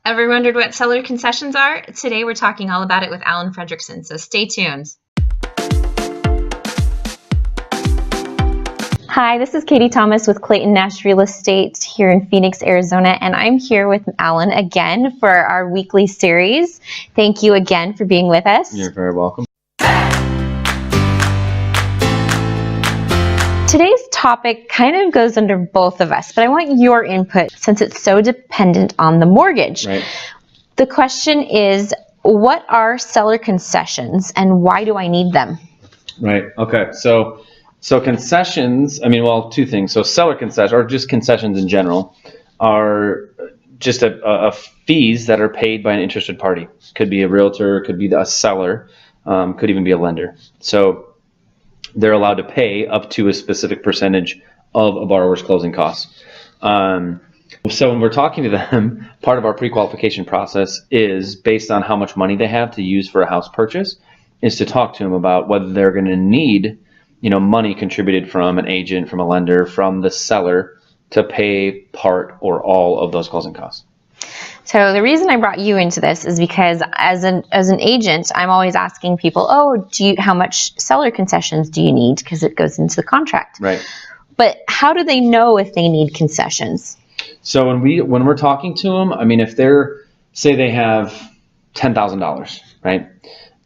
Ever wondered what seller concessions are? Today we're talking all about it with Alan Fredrickson, so stay tuned. Hi, this is Katie Thomas with Clayton Nash Real Estate here in Phoenix, Arizona, and I'm here with Alan again for our weekly series. Thank you again for being with us. You're very welcome. Today's topic kind of goes under both of us, but I want your input since it's so dependent on the mortgage. Right. The question is, what are seller concessions and why do I need them? Right. Okay. So concessions, well, two things. So seller concessions, or just concessions in general, are just a fees that are paid by an interested party. Could be a realtor, could be a seller, could even be a lender. So they're allowed to pay up to a specific percentage of a borrower's closing costs. So when we're talking to them, part of our pre-qualification process is based on how much money they have to use for a house purchase, is to talk to them about whether they're going to need money contributed from an agent, from a lender, from the seller to pay part or all of those closing costs. So the reason I brought you into this is because as an agent, I'm always asking people, how much seller concessions do you need? Because it goes into the contract. Right. But how do they know if they need concessions? So when we're talking to them, if say they have $10,000, right?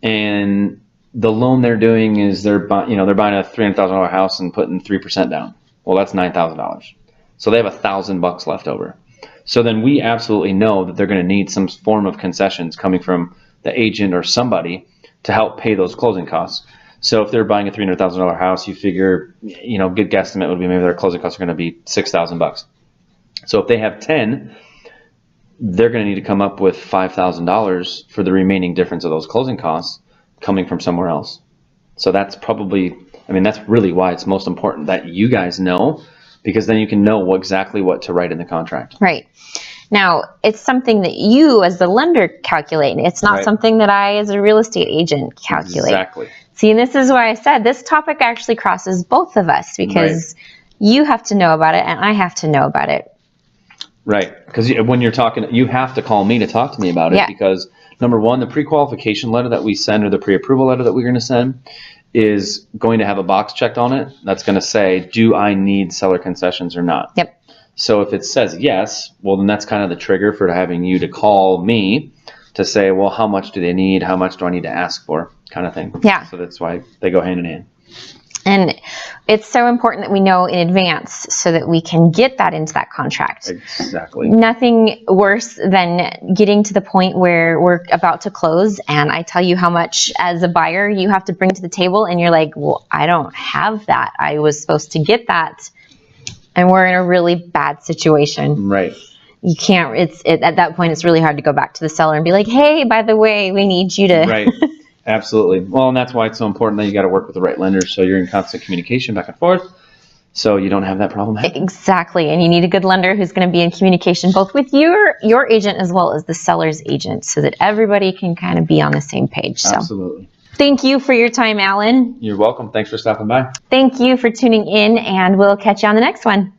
And the loan they're doing is they're buying a $300,000 house and putting 3% down. Well, that's $9,000. So they have $1,000 left over. So then we absolutely know that they're going to need some form of concessions coming from the agent or somebody to help pay those closing costs. So if they're buying a $300,000 house, you figure, good guesstimate would be maybe their closing costs are going to be $6,000. So if they have 10, they're going to need to come up with $5,000 for the remaining difference of those closing costs coming from somewhere else. So that's probably, that's really why it's most important that you guys know, because then you can know exactly what to write in the contract. Right. Now, it's something that you as the lender calculate. It's not something that I as a real estate agent calculate. Exactly. See, and this is why I said this topic actually crosses both of us, because you have to know about it and I have to know about it. Right. Because when you're talking, you have to call me to talk to me about it, because number one, the pre-qualification letter that we send, or the pre-approval letter that we're going to send, is going to have a box checked on it that's going to say, do I need seller concessions or not? Yep. So if it says yes, well, then that's kind of the trigger for having you to call me to say, well, how much do they need? How much do I need to ask for? Kind of thing. Yeah. So that's why they go hand in hand. And it's so important that we know in advance so that we can get that into that contract. Exactly. Nothing worse than getting to the point where we're about to close and I tell you how much as a buyer you have to bring to the table and you're like, well, I don't have that. I was supposed to get that. And we're in a really bad situation. Right. You can't, at that point, it's really hard to go back to the seller and be like, hey, by the way, we need you to. Right. Absolutely. Well, and that's why it's so important that you got to work with the right lenders, so you're in constant communication back and forth, so you don't have that problem happen. Exactly. And you need a good lender who's going to be in communication both with your agent as well as the seller's agent, so that everybody can kind of be on the same page. So. Absolutely. Thank you for your time, Alan. You're welcome. Thanks for stopping by. Thank you for tuning in, and we'll catch you on the next one.